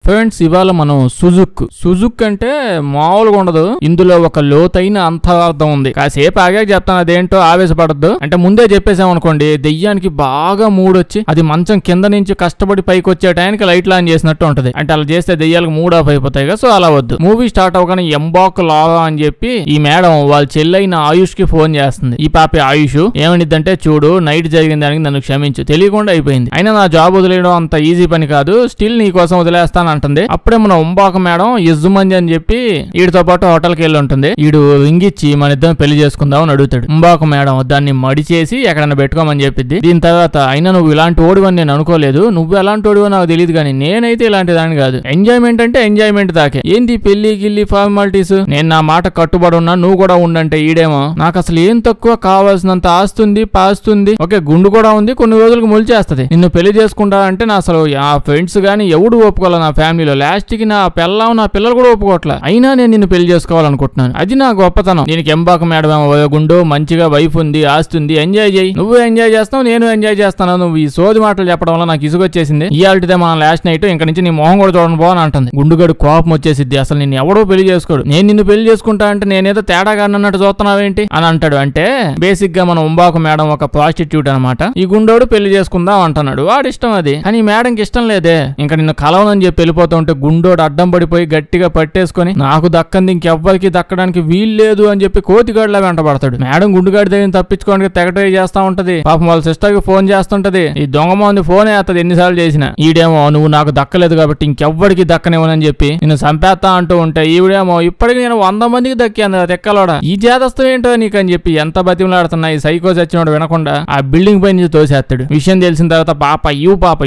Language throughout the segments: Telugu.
ఫ్రెండ్స్ ఇవాళ మనం సుజుక్ అంటే మామూలుగా ఉండదు. ఇందులో ఒక లోతైన అంతరార్థం ఉంది. కాసేపు ఆగా చెప్తాను, అదేంటో ఆవేశపడద్దు. అంటే ముందే చెప్పేసాం అనుకోండి, దెయ్యానికి బాగా మూడొచ్చి అది మంచం కింద నుంచి కష్టపడి పైకి వచ్చే టైంకి లైట్ ఆన్ చేసినట్టు ఉంటది. అంటే అలా చేస్తే దెయ్యాలకు మూడ్ ఆఫ్ అయిపోతాయి కదా, సో అలా వద్దు. మూవీ స్టార్ట్ అవగానే ఎంబాక్ లాగా అని చెప్పి ఈ మేడం వాళ్ళ చెల్లైన ఆయుష్ కి ఫోన్ చేస్తుంది. ఈ పాప ఆయుష్ ఏమనిద్దంటే, చూడు నైట్ జరిగిన దానికి నన్ను క్షమించు, తెలియకుండా అయిపోయింది. అయినా నా జాబ్ వదిలేయడం అంత ఈజీ పని కాదు, స్టిల్ నీ కోసం వదిలేస్తాను అంటుంది. అప్పుడే మన ఉంబాక మేడం యజుమంజి అని చెప్పి వీడితో పాటు హోటల్కి వెళ్ళి ఉంటుంది. వీడు రింగిచ్చి మన ఇద్దరం పెళ్లి చేసుకుందాం అని అడుగుతాడు. ఉంబాక మేడం దాన్ని మడిచేసి ఎక్కడన్నా పెట్టుకోమని చెప్పిద్ది. దీని తర్వాత, అయినా నువ్వు ఇలాంటి ఓడివని నేను అనుకోలేదు, నువ్వు ఎలాంటి ఓడివో నాకు తెలియదు, కానీ నేనైతే ఇలాంటి దాన్ని కాదు. ఎంజాయ్మెంట్ అంటే ఎంజాయ్మెంట్ దాకే, ఏంది పెళ్లి గిల్లి ఫార్మాలిటీస్, నేను నా మాట కట్టుబడి ఉన్నా, నువ్వు కూడా ఉండంటే ఈడేమో నాకు అసలు ఏం తక్కువ, కావాల్సినంత ఆస్తుంది పాస్తుంది, ఓకే గుండు కూడా ఉంది, కొన్ని రోజులకు మొలిచేస్తది, నిన్ను పెళ్లి చేసుకుంటా అంటే నా అసలు ఆ ఫ్రెండ్స్ గానీ ఎవడు ఒప్పుకోవాలి నా ఫ్యామిలీలో, లాస్ట్ కి నా పెళ్ళం నా పిల్లలు కూడా ఒప్పుకోవట్లే, అయినా నేను నిన్ను పెళ్లి చేసుకోవాలనుకుంటున్నాను, అది నా గొప్పతనం. దీనికి ఎంబాక మేడం గుండు మంచిగా వైఫ్ ఉంది, ఆస్తుంది, ఎంజాయ్ చేయి, నువ్వు ఎంజాయ్ చేస్తావు నేను ఎంజాయ్ చేస్తాను, నువ్వు ఈ సోది మాటలు చెప్పడం వల్ల నాకు ఇసుగొచ్చేసింది, ఇయాల్టిదే మన లాస్ట్ నైట్, ఇంక నుంచి నీ మొహం కూడా చూడను పోని అంటుంది. గుండుగడు కోపం వచ్చేసిద్ది, అసలు నిన్ను ఎవడో పెళ్లి చేసుకోడు, నేను నిన్ను పెళ్లి చేసుకుంటా అంటే నేనేదో తేడాగా అన్నట్టు చూస్తున్నావేంటి అని అంటాడు. అంటే బేసిక్ గా మన ఉంబాక మేడం ఒక ప్రాస్టిట్యూట్ అనమాట. ఈ గుండోడు పెళ్లి చేసుకుందాం అంటున్నాడు, వాడి ఇష్టం అది, కానీ మేడంకి ఇష్టం లేదే. ఇంకా నిన్ను కలవనని చెప్పి వెళ్ళిపోతూ ఉంటే గుండోడు అడ్డం పడిపోయి గట్టిగా పట్టేసుకొని, నాకు దక్కంది ఇంకెవ్వరికి దక్కడానికి వీలు లేదు అని చెప్పి కోతిగాడిలా వెంటబడతాడు. మేడం గుండుగాడి దగ్గర తప్పించుకోవడానికి తెగ ట్రై చేస్తా ఉంటది. పాపం వాళ్ళ సిస్టర్ కి ఫోన్ చేస్తుంటది, ఈ దొంగ మంది ఫోన్ వేస్తది ఎన్నిసార్లు చేసినా. ఈడేమో నువ్వు నాకు దక్కలేదు కాబట్టి ఇంకెవ్వరికి దక్కనివ్వనని చెప్పి నిన్ను చంపేస్తా అంటూ ఉంటే, ఈవిడేమో ఇప్పటికి నేను 100 మందికి దక్కాను తెక్కలోడా, ఈ చేదస్తం ఏంటో నీకు అని చెప్పి ఎంత బతిమలాడుతున్నా ఈ సైకో చచ్చినోడు వినకుండా ఆ బిల్డింగ్ పై నుంచి తోసేస్తాడు. విషయం తెలిసిన తర్వాత పాప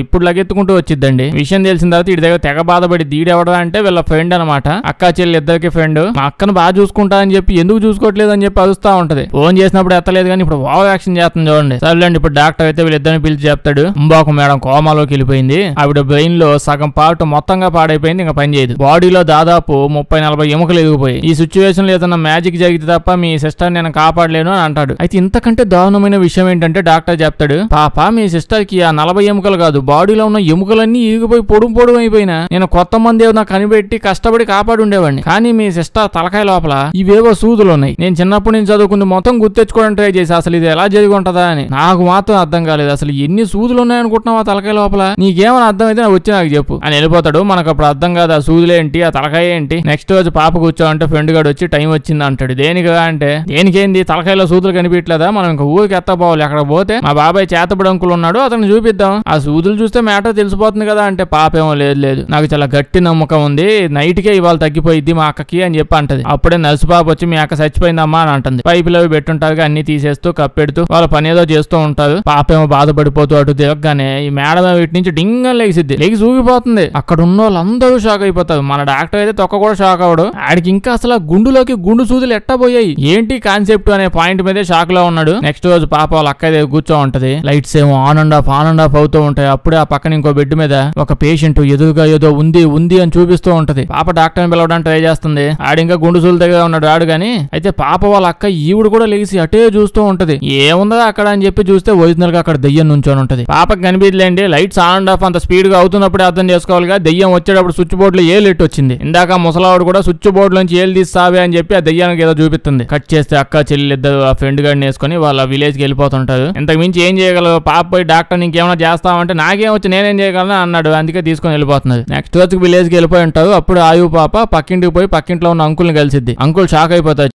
ఇప్పుడు లగెత్తుకుంటూ వచ్చిద్దండి. విషయం తెలిసిన తర్వాత వీడి దగ్గర తెగ బాధపడి, దీడెవడా అంటే వీళ్ళ ఫ్రెండ్ అనమాట, అక్క చెల్లి ఇద్దరికి ఫ్రెండ్, మా అక్కను బాగా చూసుకుంటా అని చెప్పి ఎందుకు చూసుకోవట్లేదు అని చెప్పి అరుస్తా ఉంటది. ఫోన్ చేసినప్పుడు ఎత్తలేదు కానీ ఇప్పుడు ఓవర్ యాక్షన్ చేస్తుంది చూడండి. సర్లేండి ఇప్పుడు డాక్టర్ అయితే వీళ్ళిద్దరిని పిలిచి చెప్తాడు, ఉంబాక మేడం కోమాలోకి వెళ్ళిపోయింది, ఆవిడ బ్రెయిన్ లో సగం పార్ట్ మొత్తంగా పాడైపోయింది, ఇంకా పని చేయదు, బాడీలో దాదాపు 30-40 ఎముకలు ఎదిగిపోయి, ఈ సిచ్యువేషన్ లో ఏదన్నా మ్యాజిక్ జరిగితే తప్ప మీ సిస్టర్ నేను కాపాడలేను అని అంటాడు. అయితే ఇంతకంటే దారుణమైన విషయం ఏంటంటే డాక్టర్ చెప్తాడు, పాప మీ సిస్టర్ కి ఆ 40 ఎముకలు కాదు, బాడీలో ఉన్న ఎముకలన్నీ ఇరిగిపోయి పొడుము అయిపోయినా నేను కొత్త మంది ఏదో కనిపెట్టి కష్టపడి కాపాడు ఉండేవాడిని, కానీ మీ సిస్టర్ తలకాయ లోపల ఇవేవో సూదులు ఉన్నాయి, నేను చిన్నప్పటి నుంచి చదువుకుంది మొత్తం గుర్తెచ్చుకోవడం ట్రై చేసి అసలు ఇది ఎలా జరిగి ఉంటదా అని నాకు మాత్రం అర్థం కాలేదు, అసలు ఎన్ని సూదులు ఉన్నాయనుకుంటున్నావు ఆ తలకాయ లోపల, నీకేమైనా అర్థం అయితే నాకు వచ్చి నాకు చెప్పు అని వెళ్ళిపోతాడు. మనకు అప్పుడు అర్థం కాదు ఆ సూదులేంటి ఆ తలకాయ ఏంటి. నెక్స్ట్ రోజు పాప కూర్చోంటే ఫ్రెండ్ గాడు వచ్చి టైం వచ్చింది అంటాడు. దేనిగా అంటే, దేనికేంది తలకాయలో సూదులు కనిపించలేదా, మనం ఇంకా ఊరికి ఎత్తపోవాలి, అక్కడ పోతే మా బాబాయ్ చేతబడి అంకులు ఉన్నాడు అతను చూపిద్దాం, ఆ సూదులు చూస్తే మ్యాటర్ తెలిసిపోతుంది కదా అంటే, పాపేమో లేదు నాకు చాలా గట్టి నమ్మకం ఉంది, నైట్ కే ఇవాళ తగ్గిపోయిద్ది మా అక్కకి అని చెప్పి అంటది. అప్పుడే నర్సు పాప వచ్చి మీ అక్క చచ్చిపోయిందమ్మా అని అంటుంది. పైపులు అవి పెట్టుంటారు, అన్ని తీసేస్తూ కప్పెడుతూ వాళ్ళ పని ఏదో చేస్తూ ఉంటారు. పాపేమో బాధపడిపోతూ అటు తిరగగానే ఈ మేడం వీటి నుంచి డింగా లేచిద్ది, లేచి ఊగిపోతుంది. అక్కడ ఉన్న వాళ్ళందరూ షాక్ అయిపోతారు. మన డాక్టర్ అయితే తొక్క కూడా షాక్ అవడు, ఆడికి ఇంకా అసలు గుండులోకి గుండు సూదులు ఎట్టబోయాయి ఏంటి కాన్సెప్ట్ అనే పాయింట్ మీదే షాక్ లో ఉన్నాడు. నెక్స్ట్ రోజు పాప వాళ్ళ అక్క దగ్గర కూర్చో ఉంటది, లైట్స్ ఏమో ఆన్ అండ్ ఆఫ్ అవుతూ ఉంటాయి. అప్పుడే ఆ పక్కన ఇంకో బెడ్ మీద ఒక పేషెంట్ ఎదురుగా ఏదో ఉంది అని చూపిస్తూ ఉంటది. పాప డాక్టర్ పిలవడానికి ట్రై చేస్తుంది, ఆడింకా గుండు సూదుల దగ్గర ఉన్నాడు ఆడు గాని. అయితే పాప వాళ్ళ అక్క ఈవిడ కూడా లేచి అటే చూస్తూ ఉంటది, ఏముందా అక్కడ అని చెప్పి చూస్తే ఒరిజినల్ గా అక్కడ దెయ్యం నుంచొని ఉంటది. పాపకి కనిపించలేండి, లైట్స్ ఆన్ అండ్ ఆఫ్ అంత స్పీడ్ గా అవుతున్నప్పుడే అర్థం చేసుకోవాలిగా, దెయ్యం వచ్చేటప్పుడు స్విచ్ బోర్డు లో ఏలు ఎట్టు వచ్చింది, ఇందాక ముసలావుడు కూడా స్విచ్ బోర్డు నుంచి ఏలు తీస్తావే అని చెప్పి ఆ దెయ్యానికి ఏదో చూపిస్తుంది. కట్ చేస్తే అక్క చెల్లి ఇద్దరు ఆ ఫ్రెండ్ గాడిని వేసుకుని వాళ్ళ విలేజ్ కి వెళ్ళిపోతుంటారు. ఇంతకు మించి ఏం చేయగలరు, పాప పోయి డాక్టర్ ఇంకేమైనా చేస్తామంటే నాకేం వచ్చి నేనేం చేయగలను అన్నాడు, అందుకే తీసుకొని వెళ్ళిపోతున్నది. నెక్స్ట్ రోజు విలేజ్ కి వెళ్ళిపోయి ఉంటారు. అప్పుడు ఆయు పాప పక్కింటికి పోయి పక్కింట్లో ఉన్న అంకుల్ని కలిసిద్ది. అంకుల్ షాక్ అయిపోతారు,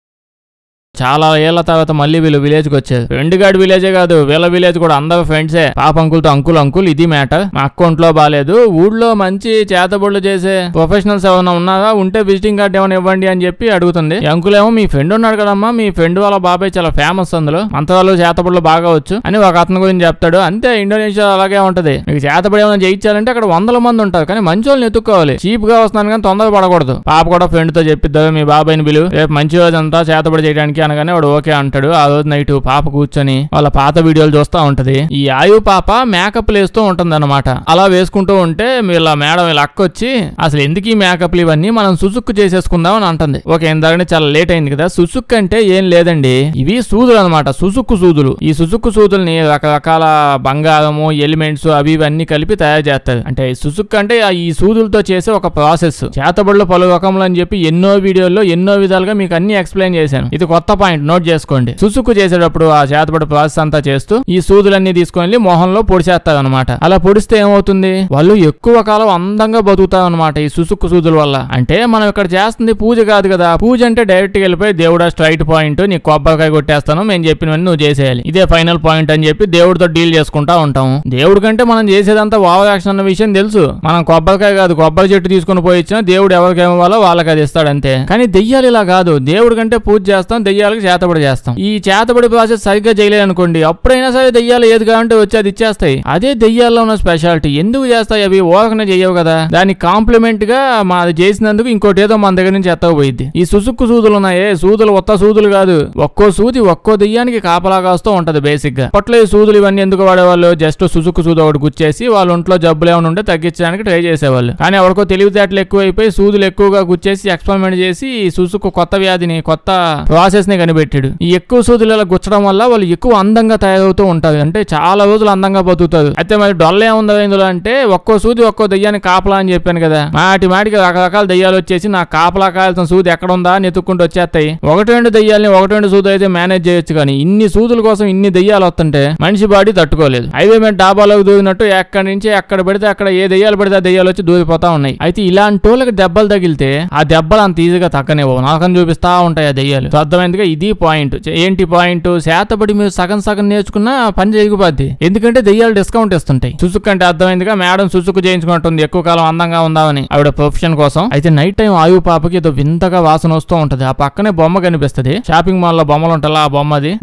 చాలా ఏళ్ల తర్వాత మళ్ళీ వీళ్ళు విలేజ్ కి వచ్చారు. ఫ్రెండ్ గాడి విలేజే కాదు వీళ్ళ విలేజ్ కూడా అందరూ ఫ్రెండ్సే. పాప అంకుల్తో అంకుల్ ఇది మ్యాటర్, మా అక్క ఒంట్లో బాలేదు, ఊళ్ళో మంచి చేతబడులు చేసే ప్రొఫెషనల్స్ ఏమైనా ఉన్నారా, ఉంటే విజిటింగ్ కార్డ్ ఏమైనా ఇవ్వండి అని చెప్పి అడుగుతుంది. అంకుల్ ఏమో మీ ఫ్రెండ్ ఉన్నాడు కదమ్మా, మీ ఫ్రెండ్ వాళ్ళ బాబాయ్ చాలా ఫేమస్, అందులో మంత్రాలు చేతబడులు బాగా వచ్చు అని ఒక అతని గురించి చెప్తాడు. అంతే ఇండోనేషియా అలాగే ఉంటది, మీకు చేతబడి ఏమైనా చేయించాలంటే అక్కడ 100 మంది ఉంటారు, కానీ మంచి వాళ్ళని ఎత్తుక్కోవాలి, చీప్ గా వస్తున్నాను కానీ తొందర పడకూడదు. పాప కూడా ఫ్రెండ్ తో చెప్పిద్దాం మీ బాబాయ్ని బిలు, రేపు మంచి రోజు అంతా చేతబడి చేయడానికి అనగానే వాడు ఓకే అంటాడు. ఆ రోజు నైట్ పాప కూర్చొని వాళ్ళ పాత వీడియోలు చూస్తా ఉంటది. ఈ ఆయు పాప మేకప్ వేస్తూ ఉంటుంది అనమాట. అలా వేసుకుంటూ ఉంటే వీళ్ళ మేడం వీళ్ళ అక్క వచ్చి అసలు ఎందుకు ఈ మేకప్లు ఇవన్నీ మనం సుసుక్కు చేసేసుకుందాం అని అంటుంది. ఓకే ఇందాకనే చాలా లేట్ అయింది కదా. సుసుక్కు అంటే ఏం లేదండి, ఇవి సూదులు అనమాట, సుసుక్కు సూదులు. ఈ సుసుక్కు సూదుల్ని రకరకాల బంగారము ఎలిమెంట్స్ అవి ఇవన్నీ కలిపి తయారు చేస్తారు. అంటే సుసుక్కు అంటే ఈ సూదులతో చేసే ఒక ప్రాసెస్. చేతబడులు పలు రకములు అని చెప్పి ఎన్నో వీడియోల్లో ఎన్నో విధాలుగా మీకు అన్ని ఎక్స్ప్లెయిన్ చేశాను. ఇది కొత్త పాయింట్, నోట్ చేసుకోండి. సుసుక్కు చేసేటప్పుడు ఆ చేతబడి ప్రాసెస్ అంతా చేస్తూ ఈ సూదులన్నీ తీసుకొని మొహంలో పొడిచేస్తారు అనమాట. అలా పొడిస్తే ఏమవుతుంది, వాళ్ళు ఎక్కువ కాలం అందంగా బతుకుతారు అనమాట ఈ సుసుక్కు సూదుల వల్ల. అంటే మనం ఇక్కడ చేస్తుంది పూజ కాదు కదా. పూజ అంటే డైరెక్ట్ గా వెళ్ళిపోయి దేవుడా స్ట్రైట్ పాయింట్, నీ కొబ్బరికాయ కొట్టేస్తాను, మేము చెప్పినవన్నీ నువ్వు చేసేయాలి, ఇదే ఫైనల్ పాయింట్ అని చెప్పి దేవుడితో డీల్ చేసుకుంటా ఉంటాం. దేవుడి కంటే మనం చేసేదంతా ఓవర్ యాక్షన్ అన్న విషయం తెలుసు. మనం కొబ్బరికాయ కాదు కొబ్బరి చెట్టు తీసుకుని పోయి ఇచ్చినా దేవుడు ఎవరికి ఇవ్వాలో వాళ్ళకి అది ఇస్తాడు అంతే. కానీ దెయ్యాలు ఇలా కాదు, దేవుడి కంటే పూజ చేస్తాం, దెయ్యాలకు చేతబడి చేస్తాం. ఈ చేతబడి ప్రాసెస్ సరిగ్గా చేయలేదు అనుకోండి, అప్పుడైనా సరే దెయ్యాలు ఏది కావాలంటే వచ్చి అది ఇచ్చేస్తాయి. అదే దెయ్యాల్లో ఉన్న స్పెషాలిటీ. ఎందుకు చేస్తాయి అవి, ఓరకనే చేయవు కదా. దానికి కాంప్లిమెంట్ గా అది చేసినందుకు ఇంకోటి ఏదో మన దగ్గర నుంచి ఎత్తకపోయింది. ఈ సుసుక్కు సూదులు ఉన్నాయే, సూదులు ఒక్క సూదులు కాదు, ఒక్కో సూది ఒక్కో దెయ్యానికి కాపలా కాస్తూ ఉంటది బేసిక్ గా. అప్పట్లో ఈ సూదులు ఇవన్నీ ఎందుకు వాడేవాళ్ళు, జస్ట్ సుసుక్కు సూదు ఒకటి గుచ్చేసి వాళ్ళ ఒంట్లో జబ్బులు ఏమైనా ఉంటే తగ్గించడానికి ట్రై చేసేవాళ్ళు. కానీ ఎవరికో తెలివితేటలు ఎక్కువైపోయి సూదులు ఎక్కువగా గుచ్చేసి ఎక్స్పెరిమెంట్ చేసి ఈ సుసుక్కు కొత్త వ్యాధిని కొత్త ప్రాసెస్ ని కనిపెట్టాడు. ఈ ఎక్కువ సూదులు ఇలా గుచ్చడం వల్ల వాళ్ళు ఎక్కువ అందంగా తయారవుతూ ఉంటారు. అంటే చాలా రోజులు అందంగా బతుకుతారు. అయితే మరి డొల్ల ఏముందో ఇందులో అంటే, ఒక్కో సూది ఒక్కో దెయ్యాన్ని కాపలా అని చెప్పాను కదా. మాటికి రకరకాల దెయ్యాలు వచ్చేసి నా కాపలా కాయాల్సిన సూది ఎక్కడ ఉందా అని ఎత్తుక్కుంటూ వచ్చేస్తాయి. ఒకటి రెండు దెయ్యాలని ఒకటి రెండు సూదులు అయితే మేనేజ్ చేయొచ్చు, కానీ ఇన్ని సూదుల కోసం ఇన్ని దెయ్యాలు వస్తుంటే మనిషి బాడీ తట్టుకోలేదు. హైవే మీద డాబాలోకి దూరినట్టు ఎక్కడి నుంచి ఎక్కడ పెడితే అక్కడ ఏ దెయ్యాలు పడితే ఆ దెయ్యాలు వచ్చి దూరిపోతా ఉన్నాయి. అయితే ఇలాంటి వాళ్ళకి దెబ్బలు తగిలితే ఆ దెబ్బలు అంత ఈజీగా తగ్గనివ్వవు, నరకం చూపిస్తా ఉంటాయి ఆ దెయ్యాలు. అర్థమైందిగా, ఇది పాయింట్. ఏంటి పాయింట్, చేతబడి మీరు సగం సగం నేర్చుకున్నా పని జరిగిపోద్ది. ఎందుకంటే దెయ్యాలు డిస్కౌంట్ ఇస్తుంటాయి. సుసుక్కు అంటే అర్థమైందిగా, మేడం సుసుక్కు చేయించుకుంటుంది ఎక్కువ కాలం అందంగా ఉందామని ఆవిడ ప్రొఫెషన్ కోసం. అయితే నైట్ టైం ఆయు పాపకి ఏదో వింతగా వాసన వస్తూ ఉంటది. ఆ పక్కనే బొమ్మ కనిపిస్తుంది. షాపింగ్ మాల్ లో బొమ్మలు ఉంటాయి, ఆ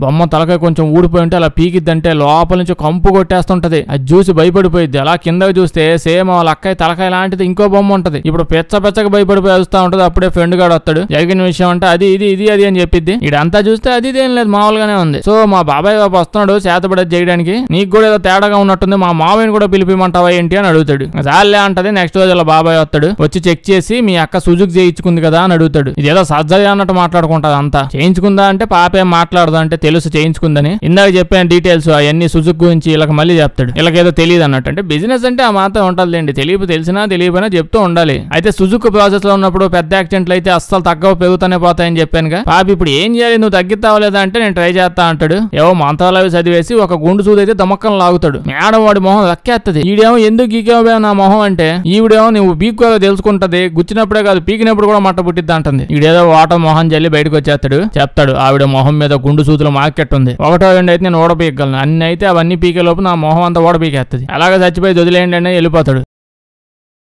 బొమ్మ తలకాయ కొంచెం ఊడిపోయి ఉంటే అలా పీకిద్దంటే లోపల నుంచి కంపు కొట్టేస్తుంటది. అది చూసి భయపడిపోయింది. అలా కిందకి చూస్తే సేమ్ వాళ్ళ అక్కయ్య తలకాయ లాంటిది ఇంకో బొమ్మ ఉంటది. ఇప్పుడు పెచ్చగా భయపడిపోయి వస్తూ ఉంటది. అప్పుడే ఫ్రెండ్ గాడు వస్తాడు. జరిగిన విషయం అంటే అది ఇది అని చెప్పిద్ది. ఇదంతా చూస్తే అది ఏం లేదు, మామూలుగానే ఉంది. సో మా బాబాయ్ బాబు వస్తున్నాడు చేతబడి చేయడానికి, నీకు కూడా ఏదో తేడాగా ఉన్నట్టుంది, మా మామయ్యని కూడా పిలిపిమంటావా ఏంటి అని అడుగుతాడు. చాలే అంటది. నెక్స్ట్ రోజు అలా బాబాయ్ వస్తాడు. వచ్చి చెక్ చేసి మీ అక్క సుజుక్ చేయించుకుంది కదా అని అడుగుతాడు. ఇదేదో సర్జరీ అన్నట్టు మాట్లాడుకుంటది అంతా. చేయించుకుందా అంటే పాప ఏం మాట్లాడదు అంటే తెలుసు చేయించుకుందని. ఇందాక చెప్పిన డీటెయిల్స్ అవన్నీ సుజుక్ గురించి వీళ్ళకి మళ్ళీ చెప్తాడు. వీళ్ళకేదో తెలియదు అన్నట్టు. అంటే బిజినెస్ అంటే ఆ మాత్రం ఉంటుందిలేండి, తెలిసినా తెలియపోయినా చెప్తూ ఉండాలి. అయితే సుజుక్ ప్రాసెస్ లో ఉన్నప్పుడు పెద్ద యాక్సిడెంట్లు అయితే అస్సలు తగ్గవు, పెరుగుతూనే పోతాయని చెప్పానుగా. పాప ఇప్పుడు ఏం చేయాలి, నువ్వు తగ్గిస్తావు లేదా అంటే నేను ట్రై చేస్తా అంటాడు. ఏవో మంత్రాలు అవి చదివేసి ఒక గుండు సూది అయితే దమ్మక్కం లాగుతాడు. మేడం వాడి మొహం లక్కేత్తది. ఈడేమో ఎందుకు గీకేవో నా మొహం అంటే, ఈవిడేమో నువ్వు పీక్కు తెలుసుకుంటది, గుచ్చినప్పుడే కాదు పీకినప్పుడు కూడా మట్ట పుట్టిద్ది అంటుంది. ఈడేదో వాటర్ మొహం జల్లి బయటకు వచ్చేస్తాడు. చెప్తాడు ఆవిడ మొహం మీద గుండు సూదుల మార్కెట్ ఉంది, ఒకటో రెండు అయితే నేను ఓడపీయగలను, అన్ని అయితే అవన్నీ పీకే లోపు నా మొహం అంతా ఓడపీకేస్తుంది. అలాగే చచ్చిపోయి వదిలేయండి అని వెళ్ళిపోతాడు.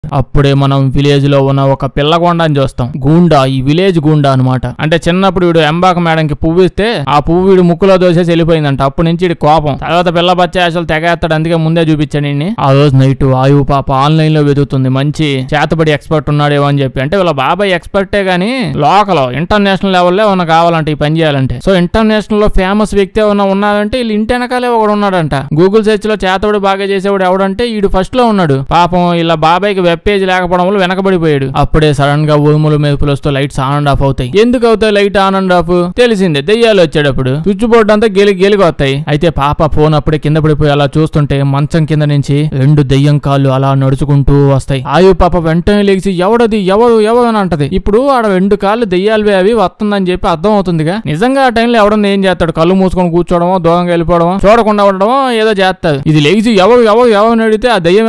అప్పుడే మనం విలేజ్ లో ఉన్న ఒక పిల్లగొండని చూస్తాం. గూండా, ఈ విలేజ్ గూండా అనమాట. అంటే చిన్నప్పుడు వీడు ఎంబాక మేడంకి పువ్వు ఇస్తే ఆ పువ్వు వీడు ముక్కులో దోసేసి వెళ్ళిపోయిందంట. అప్పటి నుంచి వీడి కోపం. తర్వాత పిల్ల బచ్చా అసలు తెగేస్తాడు, అందుకే ముందే చూపించాను. ఆ రోజు నైట్ ఆయు పాప ఆన్లైన్ లో వెతుకుతుంది మంచి చేతబడి ఎక్స్పర్ట్ ఉన్నాడేమో అని చెప్పి. అంటే వీళ్ళ బాబాయ్ ఎక్స్పర్టే గానీ లోకల్ ఇంటర్నేషనల్ లెవెల్లో ఏమన్నా కావాలంటే ఈ పని చేయాలంటే. సో ఇంటర్నేషనల్ లో ఫేమస్ వ్యక్తి ఏమన్నా ఉన్నాడంటే వీళ్ళు ఇంటి వెనకాలే ఒకడు ఉన్నాడంట. గూగుల్ సెర్చ్ లో చేతబడి బాగా చేసేవాడు ఎవడంటే వీడు ఫస్ట్ లో ఉన్నాడు. పాపం ఇలా బాబాయ్కి వెబ్ పేజ్ లేకపోవడం వల్ల వెనకబడిపోయాడు. అప్పుడే సడన్ గా ఉరుములు మెరుపులు వస్తూ లైట్స్ ఆన్ అండ్ ఆఫ్ అవుతాయి. ఎందుకు అవుతాయి లైట్ ఆన్ అండ్ ఆఫ్, తెలిసిందే దెయ్యాలు వచ్చేటప్పుడు స్విచ్ బోర్డు అంతా గెలిగి వస్తాయి. అయితే పాప ఫోన్ అప్పుడే కింద పడిపోయి అలా చూస్తుంటే మంచం కింద నుంచి రెండు దెయ్యం కాళ్ళు అలా నడుచుకుంటూ వస్తాయి. ఆయు పాప వెంటనే లేచి ఎవడది ఎవరు అని అంటది. ఇప్పుడు ఆడ రెండు కాళ్ళు దెయ్యాలు అవి వస్తుందని చెప్పి అర్థం అవుతుందిగా. నిజంగా ఆ టైంలో ఎవడన్నా ఏం చేస్తాడు, కళ్ళు మూసుకొని కూర్చోవడమో దూరంగా వెళ్ళిపోవడమో చూడకుండా ఉండడమో ఏదో చేస్తాడు. ఇది లేచి ఎవరు అడిగితే ఆ దెయ్యం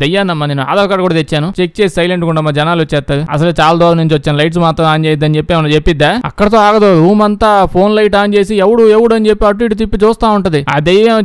దెయ్యాన్నమ్మా, నేను ఆధార్ కార్డు కూడా తెచ్చాను, చెక్ చేసి సైలెంట్ గా జనాలు వచ్చేస్తారు, అసలు చాలా దూరం నుంచి వచ్చాను, లైట్స్ మాత్రం ఆన్ చేయొద్దని చెప్పి ఏమన్నా చెప్పిద్దా. అక్కడతో ఆగదు. రూమ్ అంతా ఫోన్ లైట్ ఆన్ చేసి ఎవడు అని చెప్పి అటు ఇటు తిప్పి చూస్తా ఉంటది. ఆ దెయ్యం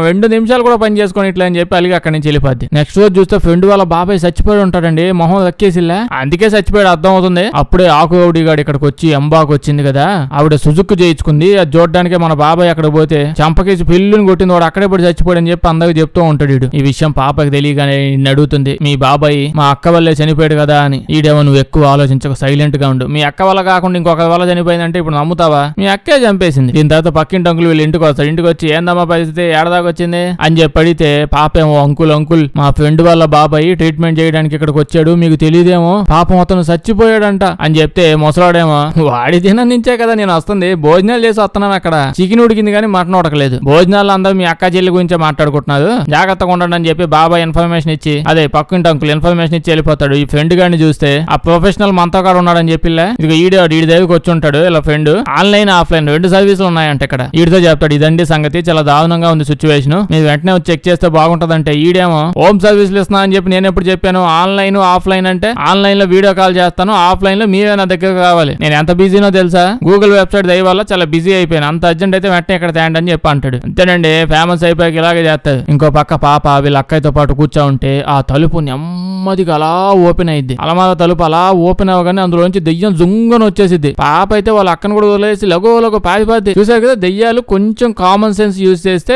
2 నిమిషాలు కూడా పని చేసుకొని ఇట్లా అని చెప్పి అలిగి అక్కడి నుంచి వెళ్ళిపోద్ది. నెక్స్ట్ రోజు చూస్తే ఫ్రెండ్ వాళ్ళ బాబాయ్ చచ్చిపోయి ఉంటాడండి, మొహం దక్కేసిల్లా, అందుకే చచ్చిపోయాడు అర్థం అవుతుంది. అప్పుడే ఆకుడి గాడు ఇక్కడికి వచ్చి ఎంబాకు వచ్చింది కదా, ఆవిడ సుజుక్కు చేయించుకుంది. అది చూడడానికే మన బాబాయ్ అక్కడ పోతే చంపకేసి పిల్లుని కొట్టింది, వాడు అక్కడే పడి చచ్చిపోయాడు అని చెప్పి అందరికి చెప్తూ ఉంటాడు. ఈ విషయం పాపకి తెలియగానే అడుగుతుంది, మీ బాబాయ్ మా అక్క వల్లే చనిపోయాడు కదా అని. ఈడేమో నువ్వు ఎక్కువ ఆలోచించక సైలెంట్ గా ఉండు, మీ అక్క వల్ల కాకుండా ఇంకొక వల్ల చనిపోయిందంటే ఇప్పుడు నమ్ముతావా, మీ అక్కే చంపేసింది. దీని తర్వాత పక్కింటి అంకుల్ వీళ్ళు ఇంటికి వస్తాడు. ఇంటికి వచ్చి ఏందమ్మా పరిస్థితి, ఏడదాకా వచ్చింది అని చెప్పి అడిగితే పాపేమో అంకుల్ మా ఫ్రెండ్ వాళ్ళ బాబాయ్ ట్రీట్మెంట్ చేయడానికి ఇక్కడికి వచ్చాడు, మీకు తెలియదేమో పాపం అతను చచ్చిపోయాడంట అని చెప్తే ముసలాడేమో వాడి దినం నుంచే కదా నేను వస్తుంది, భోజనాలు చేసి వస్తున్నాను, అక్కడ చికెన్ ఉడికింది కానీ మటన్ ఉడకలేదు, భోజనాలు అందరూ మీ అక్క చెల్లి గురించే మాట్లాడుకుంటున్నారు, జాగ్రత్తగా ఉండండి అని చెప్పి బాబాయ్ ఇన్ఫర్మేషన్ ఇచ్చి అదే పక్కింటి అంకుల్ ఇన్ఫర్మేషన్ ఇచ్చి వెళ్ళిపోతాడు. ఈ ఫ్రెండ్ గారిని చూస్తే ఆ ప్రొఫెషనల్ మనతో కూడా ఉన్నాడని చెప్పిలే, ఇది ఈడి దగ్గరికి వచ్చి ఉంటాడు ఇలా ఫ్రెండ్. ఆన్లైన్ ఆఫ్లైన్ 2 సర్వీసులు ఉన్నాయంట ఇక్కడ. ఈడితో చెప్తాడు ఇదండి సంగతి, చాలా దారుణంగా ఉంది సిచ్యువేషన్, మీరు వెంటనే వచ్చి చెక్ చేస్తే బాగుంటదంటే ఈడేమో హోమ్ సర్వీసులు ఇస్తున్నా అని చెప్పి నేను ఎప్పుడు చెప్పాను, ఆన్లైన్ ఆఫ్లైన్ అంటే ఆన్లైన్ లో వీడియో కాల్ చేస్తాను, ఆఫ్లైన్ లో మీరే నా దగ్గర కావాలి, నేను ఎంత బిజీనో తెలుసా, గూగుల్ వెబ్సైట్ దయ వల్ల చాలా బిజీ అయిపోయాను, అంత అర్జెంట్ అయితే వెంటనే ఇక్కడ తేండి అని చెప్పి అంటాడు. అంతేనండి ఫేమస్ అయిపోయాక ఇలాగే చేస్తాడు. ఇంకో పక్క పాప వీళ్ళ అక్కయ్యతో పాటు కూర్చో ఉంటే ఆ తలుపు నెమ్మదిగా అలా ఓపెన్ అయింది. అలమార తలుపు అలా ఓపెన్ అవ్వగానే అందులోంచి దెయ్యం జుంగని వచ్చేసింది. పాప అయితే వాళ్ళ అక్కను కూడా వదిలేసి లగో పారిపోద్ది. చూసారు కదా, దెయ్యాలు కొంచెం కామన్ సెన్స్ యూజ్ చేస్తే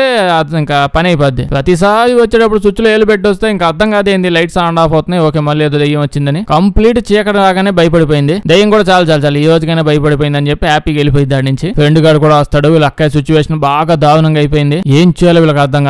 ఇంకా పని అయిపోద్ది. ప్రతిసారి వచ్చేటప్పుడు స్విచ్ లో ఏలు పెట్టి వస్తే ఇంకా అర్థం కాదేంది, లైట్స్ ఆన్ ఆఫ్ అవుతున్నాయి, ఓకే మళ్ళీ ఏదో దెయ్యం వచ్చిందని. కంప్లీట్ చీకటి రాగానే భయపడిపోయింది. దెయ్యం కూడా చాలా ఈ రోజుగానే భయపడిపోయింది అని చెప్పి హ్యాపీగా వెళ్ళిపోయింది దాడి నుంచి. ఫ్రెండ్ గారు కూడా వస్తాడు. వీళ్ళ అక్కయ్య సిచ్యువేషన్ బాగా దారుణంగా అయిపోయింది. ఏం చేయాలో వీళ్ళకి అర్థం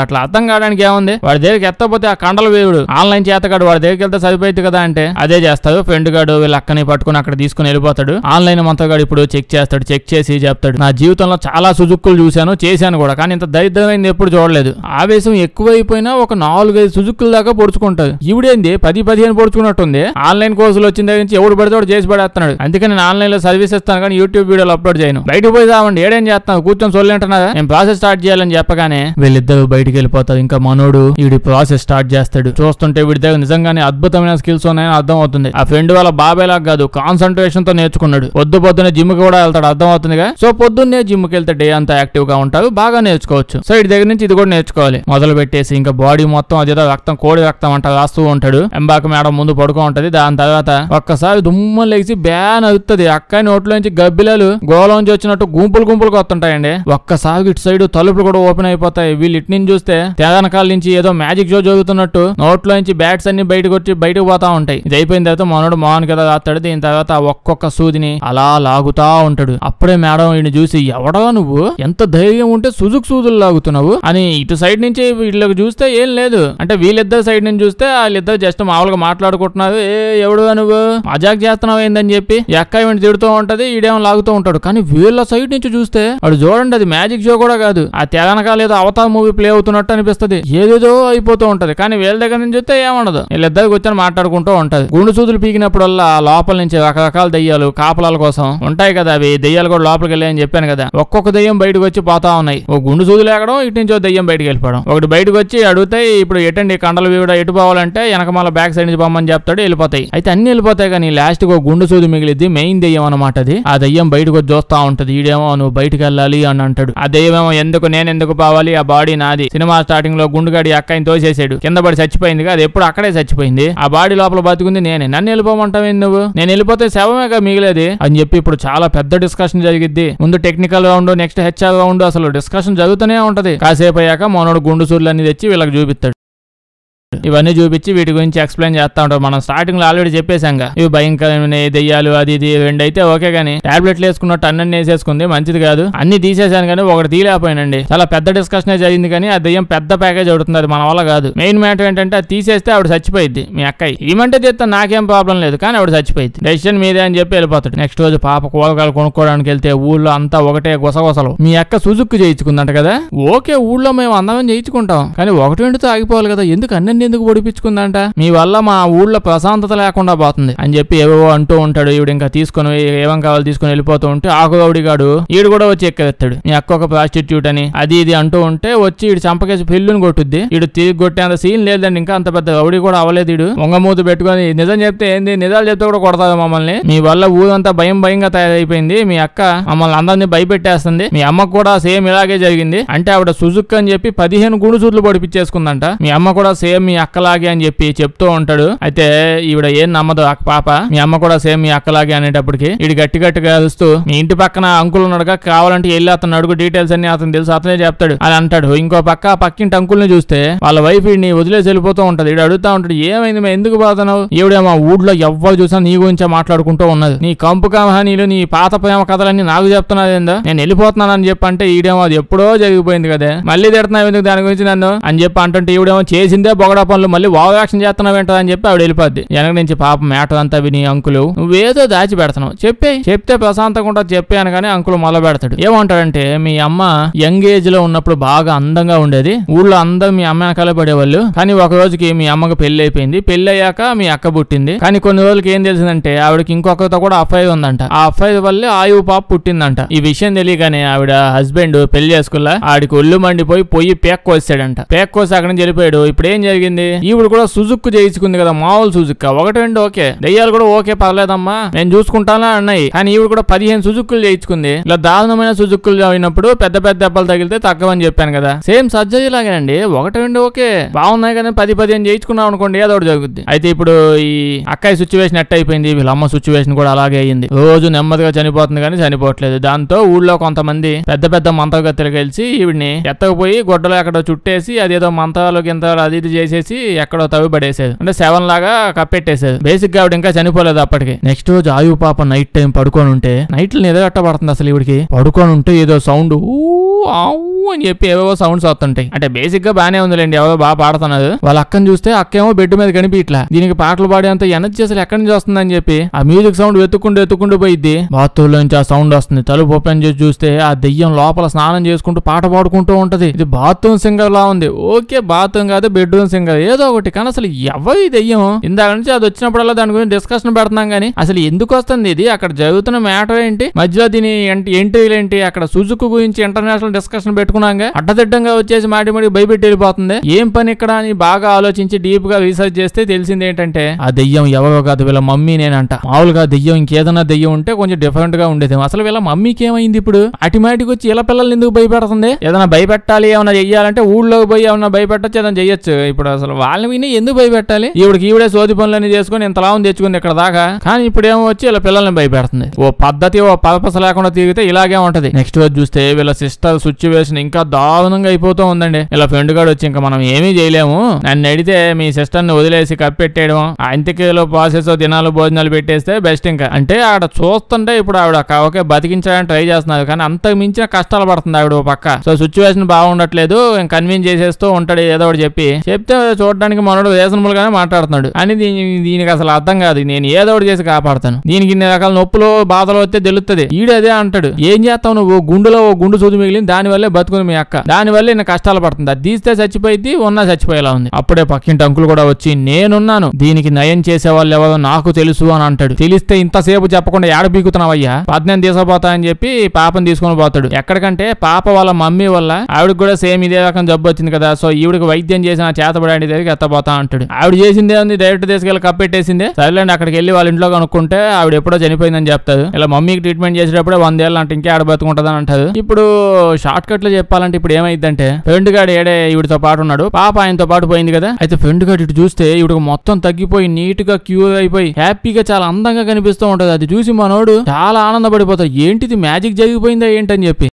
కావడానికి ఏముంది, వాడి దగ్గరికి ఎత్తపోతే ఆ కండల వేవుడు ఆన్లైన్ చేతగాడు వాడి దగ్గరికి వెళ్తే సరిపోయింది కదా అంటే అదే చేస్తాడు. ఫ్రెండ్ గాడు వీళ్ళ అక్కని పట్టుకుని అక్కడ తీసుకుని వెళ్ళిపోతాడు. ఆన్లైన్ మంతగాడు ఇప్పుడు చెక్ చేస్తాడు. చెక్ చేసి చెప్తాడు, నా జీవితంలో చాలా సుజుక్కులు చేశాను కూడా, కానీ ఇంత దరిద్రమైంది ఎప్పుడు చూడలేదు. ఆవేశం ఎక్కువైపోయినా ఒక 4-5 సుజుక్కుల దాకా పొడుచుకుంటాడు. ఈవిడేంది 10-15 పొడుచుకున్నట్టుంది. ఆన్లైన్ కోర్సులు వచ్చిన దగ్గర నుంచి ఎవడు పడితే చేసి పడేస్తున్నాడు. అందుకే నేను ఆన్లైన్ లో సర్వీస్ ఇస్తాను కానీ యూట్యూబ్ వీడియోలు అప్లోడ్ చేయను. బయటకు పోయి రావండి, ఏడేం చేస్తాను కూర్చొని సొల్లంటున్నా, నేను ప్రాసెస్ స్టార్ట్ చేయాలని చెప్పగానే వీళ్ళిద్దరు బయటికి వెళ్ళిపోతారు. ఇంకా మనోడు వీడి ప్రాసెస్ స్టార్ట్ చేస్తాడు. చూస్తుంటే వీడి దగ్గర నిజంగానే అద్భుతమైన స్కిల్స్ ఉన్నాయని అర్థం అవుతుంది. ఆ ఫ్రెండ్ వాళ్ళ బాబాయ్ లాగా కాదు, కాన్సన్ట్రేషన్ తో నేర్చుకున్నాడు. పొద్దునే జిమ్ కి కూడా వెళ్తాడు, అర్థం అవుతుందిగా. సో పొద్దున్నే జిమ్ కి వెళ్తే డే అంతా యాక్టివ్ గా ఉంటారు, బాగా నేర్చుకోవచ్చు. సో వీడి దగ్గర నుంచి ఇది కూడా నేర్చుకోవాలి. మొదలు పెట్టేసి ఇంకా బాడీ మొత్తం అదేదో రక్తం, కోడి రక్తం అంట రాస్తూ ఉంటాడు. ఎంబాక మేడం ముందు పడుకో ఉంటది. దాని తర్వాత ఒక్కసారి దుమ్మ లేచి బ్యాన్ అవుతుంది. అక్క నోట్లోంచి గబ్బిలాలు గోలోంచి వచ్చినట్టు గుంపులుగా వస్తుంటాయండి. ఒక్కసారి ఇటు సైడ్ తలుపులు కూడా ఓపెన్ అయిపోతాయి. వీళ్ళు ఇటు నుంచి చూస్తే తెదనకాల నుంచి ఏదో మ్యాజిక్ షో జరుగుతున్నట్టు నోట్లోంచి బ్యాట్స్ అన్ని బయటకు పోతా ఉంటాయి. ఇది అయిపోయిన తర్వాత మనోడు మోహన్ కదా రాస్తాడు. దీని తర్వాత ఒక్కొక్క సూదిని అలా లాగుతా ఉంటాడు. అప్పుడే మేడం ఈయన చూసి, ఎవడా నువ్వు, ఎంత ధైర్యం ఉంటే సూదులు లాగుతున్నావు అని ఇటు సైడ్ నుంచి వీళ్ళకి చూస్తే ఏం లేదు, అంటే వీళ్ళిద్దరు సైడ్ నుంచి చూస్తే వాళ్ళిద్దరు జస్ట్ మామూలుగా మాట్లాడుకుంటున్నారు. ఎవడుగా నువ్వు మజాక్ చేస్తున్నావు ఏందని చెప్పి ఎక్క ఈవెంట్ తిడుతూ ఉంటది, ఈడేమో లాగుతూ ఉంటాడు. కానీ వీళ్ళ సైడ్ నుంచి చూస్తే వాడు చూడండి, అది మ్యాజిక్ షో కూడా కాదు, ఆ తెలంగాణ ఏదో అవతార్ మూవీ ప్లే అవుతున్నట్టు అనిపిస్తుంది. ఏదేదో అయిపోతూ ఉంటది. కానీ వీళ్ళ దగ్గర నుంచి చూస్తే ఏమనదు, వీళ్ళిద్దరు కూర్చొని మాట్లాడుకుంటూ ఉంటది. గుండు సూదులు పీకినప్పుడల్లా లోపల నుంచి రకరకాల దెయ్యాలు కాపలాల కోసం ఉంటాయి కదా, అవి దెయ్యాలు కూడా లోపలికి వెళ్ళాయని చెప్పాను కదా. ఒక్కొక్క దెయ్యం బయటకు వచ్చి పోతా ఉన్నాయి. ఓ గుండు సూదులు ఎక్కడం, ఇటు నుంచి దెయ్యం బయటకు వెళ్ళిపోవడం. ఒకటి బయటకు వచ్చి అడుగుతాయి, ఇప్పుడు ఎటండి కండల వీడ ఎటు పోవాలంటే వెనక మళ్ళీ బ్యాక్ సైడ్ నుంచి పోమని చెప్తాడు, వెళ్ళిపోతాయి. అయితే అన్ని వెళ్ళిపోతాయి కానీ లాస్ట్ కు గుండు సూది మిగిలిద్ది, మెయిన్ దెయ్యం అనమాట అది. ఆ దెయ్యం బయటకు వచ్చి చూస్తా ఉంటది. ఈడేమో నువ్వు బయటకు వెళ్ళాలి అని అంటాడు. ఆ దెయ్యమేమో నేను ఎందుకు పోవాలి, ఆ బాడీ నాది. సినిమా స్టార్టింగ్ లో గుండుగాడి అక్కని తోసేసాడు, కింద పడి చచ్చిపోయింది. అది ఎప్పుడు అక్కడే చచ్చిపోయింది. ఆ బాడీ లోపల బతుకుంది నేనే, నన్ను వెళ్ళిపోమంటావేంది నువ్వు, నేను వెళ్ళిపోతే శవమేగా మిగిలేది అని చెప్పి ఇప్పుడు చాలా పెద్ద డిస్కషన్ జరిగిద్ది. ముందు technical round, next HR round, అసలు డిస్కషన్ జరుగుతూనే ఉంటది. కాసేపు అయ్యాక మనోడు గుండు సూర్యులన్నీ తెచ్చి వీళ్ళకి చూపిస్తాడు. ఇవన్నీ చూపించి వీటి గురించి ఎక్స్ప్లెయిన్ చేస్తా ఉంటారు. మనం స్టార్టింగ్ లో ఆల్రెడీ చెప్పేశాంగా, ఇవి భయంకరమైన దెయ్యాలు అది ఇది రెండైతే ఓకే గానీ టాబ్లెట్లు వేసుకున్నట్టు అన్నీ వేసేసుకుంది, మంచిది కాదు. అన్ని తీసేసాను కానీ ఒకటి తీలేకపోయానండి. చాలా పెద్ద డిస్కషన్ జరిగింది కానీ ఆ దెయ్యం పెద్ద ప్యాకేజ్ అవుతుంది, అది మన వల్ల కాదు. మెయిన్ మ్యాటర్ ఏంటంటే అది తీసేస్తే ఆవిడ చచ్చిపోయింది. మీ అక్కయ్య ఏమంటే చేస్తా నాకేం ప్రాబ్లం లేదు, కానీ ఆవిడ చచ్చిపోయింది. డెసిషన్ మీదే అని చెప్పి వెళ్ళిపోతాడు. నెక్స్ట్ రోజు పాప కూరగాయలు కొనుక్కోవడానికి వెళ్తే ఊళ్ళో అంతా ఒకటే గుసగుసలు. మీ అక్క సుజుక్కు చేయించుకుందంట కదా. ఓకే, ఊళ్ళో మేము అందరం చేయించుకుంటాం కానీ ఒకటి రెండుతో ఆగిపోవాలి కదా, ఎందుకు అన్ని ఎందుకు పొడిపించుకుందంట, మీ వల్ల మా ఊళ్ళో ప్రశాంతత లేకుండా పోతుంది అని చెప్పి ఏవో అంటూ ఉంటాడు. ఈవిడ ఇంకా తీసుకుని ఏమం కావాలి తీసుకుని వెళ్ళిపోతూ ఉంటే ఆకుగౌడిగాడు ఈడు కూడా వచ్చి ఎక్కెత్తాడు. మీ అక్క ఒక ప్రాస్టిట్యూట్ అని అది ఇది అంటూ ఉంటే వచ్చి ఈడు చంపకేసి పిల్లుని కొట్టుద్ది. ఈడు తిరిగి కొట్టేంత సీన్ లేదండి, ఇంకా అంత పెద్ద రౌడీ కూడా అవ్వలేదు. ఈడు వంగమూతి పెట్టుకుని నిజం చెప్తే ఏంది, నిజాలు చెప్తే కూడా కొడతారు మమ్మల్ని, మీ వల్ల ఊరంతా భయంగా తయారైపోయింది, మీ అక్క మమ్మల్ని అందరినీ భయపెట్టేస్తుంది, మీ అమ్మకు కూడా సేమ్ ఇలాగే జరిగింది అంటే ఆవిడ సుజుక్ అని చెప్పి 15 గుండు సూదులు పొడిపించేసుకుందంట. మీ అమ్మ కూడా సేమ్ మీ మీ అక్కలాగే అని చెప్పి చెప్తూ ఉంటాడు. అయితే ఈవిడ ఏం నమ్మదు ఆ పాప, మీ అమ్మ కూడా సేమ్ మీ అక్కలాగే అనేటప్పటికి ఈడు గట్టి గట్టిగా అరుస్తూ మీ ఇంటి పక్కన అంకుల్ ఉన్నాడుగా, కావాలంటే వెళ్ళి అతను అడుగు, డీటెయిల్స్ అన్ని అతను తెలుసు, అతనే చెప్తాడు అని అంటాడు. ఇంకో పక్కింటి అంకుల్ని చూస్తే వాళ్ళ వైఫ్ ని వదిలేసి వెళ్ళిపోతూ ఉంటది. ఈడు అడుగుతా ఉంటాడు, ఏమైంది మేము ఎందుకు పోతున్నావు? ఈవిడేమో ఊళ్ళో ఎవ్వరు చూసినా నీ గురించే మాట్లాడుకుంటూ ఉన్నది, నీ కంపు కహానీలు నీ పాత ప్రేమ కథలన్నీ నాకు చెప్తున్నాదేందా, నేను వెళ్ళిపోతున్నానని చెప్పి అంటే ఈడేమో అది ఎప్పుడో జరిగిపోయింది కదా, మళ్ళీ తిడుతున్నావు ఎందుకు దాని గురించి నన్ను అని చెప్పి అంటుంటే ఈవిడేమో చేసిందే బొగడా పనులు, మళ్ళీ ఓవర్ యాక్షన్ చేస్తున్నావు ఏంటో అని చెప్పి ఆవిడ వెళ్ళిపోద్ది. వెనక నుంచి పాప మ్యాటర్ అంతా విని అంకులు నువ్వేదో దాచి పెడతావు, చెప్తే ప్రశాంతంగా ఉంటుంది చెప్పే అనగానే అంకులు మొదలు పెడతాడు. ఏమంటాడంటే మీ అమ్మ యంగ్ ఏజ్ లో ఉన్నప్పుడు బాగా అందంగా ఉండేది, ఊళ్ళో అందరూ మీ అమ్మ వెనకాల పడేవాళ్ళు, కానీ ఒక రోజుకి మీ అమ్మకు పెళ్లి అయిపోయింది, పెళ్లి అయ్యాక మీ అక్క పుట్టింది, కానీ కొన్ని రోజులకి ఏం తెలిసిందంటే ఆవిడకి ఇంకొకరితో కూడా అఫైర్ ఉందంట, ఆ అఫైర్ వల్లే ఆయువు పాప పుట్టిందంట. ఈ విషయం తెలియగానే ఆవిడ హస్బెండ్ పెళ్లి చేసుకుల్లా ఆడికి ఒళ్ళు మండిపోయి పొయ్యి పేక్ కోసాడంట. పేక్ కోసి అక్కడి నుంచి వెళ్ళిపోయాడు. ఇప్పుడు ఏం జరిగింది, ఈవిడ కూడా సుజుక్కు చేయించుకుంది కదా, మామూలు సుజుక్క, ఒకటి రెండు ఓకే, దయ్యాలు కూడా ఓకే పర్లేదమ్మా నేను చూసుకుంటానా అన్నాయి, కానీ ఈవిడ కూడా 15 సుజుక్కులు చేయించుకుంది. ఇలా దారుణమైన సుజుక్కులు అయినప్పుడు పెద్ద పెద్ద దెబ్బలు తగిలితే తగ్గవని చెప్పాను కదా, సేమ్ సర్జరీ లాగేనండి, ఒకటి రెండు ఓకే బాగున్నాయి కానీ 10-15 చేయించుకున్నాం అనుకోండి ఏదో ఒకటి జరుగుద్ది. అయితే ఇప్పుడు ఈ అక్కయ్య సిచ్యువేషన్ ఎట్ అయిపోయింది, వీళ్ళ అమ్మ సిచ్యువేషన్ కూడా అలాగే అయ్యింది, రోజు నెమ్మదిగా చనిపోతుంది కానీ చనిపోవట్లేదు. దాంతో ఊళ్ళో కొంతమంది పెద్ద పెద్ద మంత్రగత్తెలు కలిసి ఈవిడ్ని ఎత్తకపోయి గొడ్డలో ఎక్కడో చుట్టేసి అదేదో మంత్రాలు గింతలు అది ఇది చేసేసి ఎక్కడో తవ్వి పడేసేది, అంటే 7 లాగా కప్పెట్టేసేది. బేసిక్ గా ఆవిడ ఇంకా చనిపోలేదు అప్పటికి. నెక్స్ట్ రోజు ఆయువు పాప నైట్ టైం పడుకొని ఉంటే, నైట్లు నిద్రగట్టబడుతుంది అసలు ఈవిడికి, పడుకొని ఉంటే ఏదో సౌండ్ అని చెప్పి ఏవో సౌండ్స్ వస్తుంటాయి. అంటే బేసిక్ గా బానే ఉందిలేండి, ఎవరో బాగా పాడుతున్నారు. వాళ్ళ అక్కని చూస్తే అక్కేమో బెడ్ మీద కనిపించట్లా, దీనికి పాటలు పాడేంత ఎనర్జీ అసలు ఎక్కడి నుంచి వస్తుందని చెప్పి ఆ మ్యూజిక్ సౌండ్ వెతుక్కుంటూ పోయిద్ది. బాత్రూమ్ నుంచి ఆ సౌండ్ వస్తుంది, తలుపు ఓపెన్ చేసి చూస్తే ఆ దెయ్యం లోపల స్నానం చేసుకుంటూ పాట పాడుకుంటూ ఉంటది. ఇది బాత్రూమ్ సింగర్ లా ఉంది, ఓకే బాత్రూమ్ కాదు బెడ్రూమ్ సింగర్ ఏదో ఒకటి, కానీ అసలు ఎవరి దెయ్యం? ఇందాక నుంచి అది వచ్చినప్పుడల్లా దాని గురించి డిస్కషన్ పెడుతున్నాం కానీ అసలు ఎందుకు వస్తుంది ఇది, అక్కడ జరుగుతున్న మ్యాటర్ ఏంటి, మధ్యలో దీని ఎంట్రీలు ఏంటి, అక్కడ సుజుకు గురించి ఇంటర్నేషనల్ డిస్కషన్ పెట్టుకున్నాగా అడ్డదిడ్డంగా వచ్చేసి మాటి భయపెట్టి వెళ్ళిపోతుంది, ఏం పని ఇక్కడ అని బాగా ఆలోచించి డీప్ గా రీసెర్చ్ చేస్తే తెలిసింది ఏంటంటే ఆ దెయ్యం ఎవరో కాదు వీళ్ళ మమ్మీ నేనంట. మామూలుగా దెయ్యం ఇంకేదన్నా దెయ్యం ఉంటే కొంచెం డిఫరెంట్ గా ఉండేది, అసలు వీళ్ళ మమ్మీకి ఏమైంది ఇప్పుడు, అటిమాటికి వచ్చి ఇలా పిల్లల్ని ఎందుకు భయపెడుతుంది, ఏదైనా భయపెట్టాలి ఏమైనా చెయ్యాలంటే ఊళ్ళోకి పోయి ఏమన్నా భయపెట్టచ్చు ఏదైనా చెయ్యొచ్చు, ఇప్పుడు అసలు వాళ్ళని విని ఎందుకు భయపెట్టాలి, ఈవిడే సోది పనులన్నీ చేసుకుని ఇంత లాభం తెచ్చుకుంది ఇక్కడ దాకా, కానీ ఇప్పుడు ఏమో వచ్చి ఇలా పిల్లల్ని భయపెడుతుంది. ఓ పద్ధతి ఓ పర్పస్ లేకుండా తిరిగితే ఇలాగే ఉంటది. నెక్స్ట్ రోజు చూస్తే వీళ్ళ సిస్టర్ సిచ్యువేషన్ ఇంకా దారుణంగా అయిపోతూ ఉందండి. ఇలా ఫ్రెండ్ గారు వచ్చి ఇంకా మనం ఏమీ చేయలేము, నన్ను అడిగితే మీ సిస్టర్ ని వదిలేసి కప్పెట్టేయడం, అంత్యక్రియలో ప్రాసెస్ దినాలు భోజనాలు పెట్టేస్తే బెస్ట్. ఇంకా అంటే ఆవిడ చూస్తుంటే ఇప్పుడు ఆవిడ ఓకే బతికించడానికి ట్రై చేస్తున్నారు, కానీ అంతకు మించిన కష్టాలు పడుతుంది ఆవిడ పక్క. సో సిచ్యువేషన్ బాగుండట్లేదు, కన్విన్స్ చేసేస్తూ ఉంటాడు ఏదో ఒకటి చెప్తే చూడడానికి మనోడు రీజనబుల్ గానే మాట్లాడుతున్నాడు అని దీనికి అసలు అర్థం కాదు, నేను ఏదో ఒకటి చేసి కాపాడుతాను, దీనికి ఇన్ని రకాల నొప్పులు బాధలు వస్తే తెలుస్తుంది. ఈడదే అంటాడు, ఏం చేస్తావు నువ్వు, గుండులో ఓ గుండు సూది మిగిలింది దాని వల్లే బతుకుని మీ అక్క, దాని వల్ల ఇన్ని కష్టాలు పడుతుంది, అది తీస్తే చచ్చిపోయింది ఉన్నా చచ్చిపోయేలా ఉంది. అప్పుడే పక్కింటి అంకులు కూడా వచ్చి నేనున్నాను, దీనికి నయం చేసే వాళ్ళు ఎవరో నాకు తెలుసు అని అంటాడు. తెలిస్తే ఇంతసేపు చెప్పకుండా ఏడ బీకుతున్నావయ్యా, 18 తీసుకుపోతా అని చెప్పి పాపని తీసుకొని పోతాడు. ఎక్కడికంటే పాప వాళ్ళ మమ్మీ వల్ల ఆవిడకి కూడా సేమ్ ఇదే రకం జబ్బు వచ్చింది కదా, సో ఈవిడికి వైద్యం చేసిన చేతబడి దగ్గరికి ఎత్తపోతా అంటాడు. ఆవిడ చేసిందే ఉంది, డైరెక్ట్ తీసుకెళ్ళి కప్పెట్టేసిందే. సరేలేండి అక్కడికి వెళ్ళి వాళ్ళ ఇంట్లో కనుక్కుంటే ఆవిడ ఎప్పుడో చనిపోయిందని చెప్తారు. ఇలా మమ్మీకి ట్రీట్మెంట్ చేసేటప్పుడే 100 ఏళ్ళు అంటే ఇంకే ఆడ బతుకుంటదని అంటారు. ఇప్పుడు షార్ట్ కట్ లో చెప్పాలంటే ఇప్పుడు ఏమైందంటే ఫ్రెండ్ గాడు ఏడే ఈవిడతో పాటు ఉన్నాడు, పాప ఆయనతో పాటు పోయింది కదా. అయితే ఫ్రెండ్ గాడు ఇటు చూస్తే ఈవిడకు మొత్తం తగ్గిపోయి నీట్ గా క్యూర్ అయిపోయి హ్యాపీగా చాలా అందంగా కనిపిస్తూ ఉంటది. అది చూసి మనోడు చాలా ఆనందపడిపోతాడు, ఏంటిది మ్యాజిక్ జరిగిపోయిందా ఏంటని చెప్పి.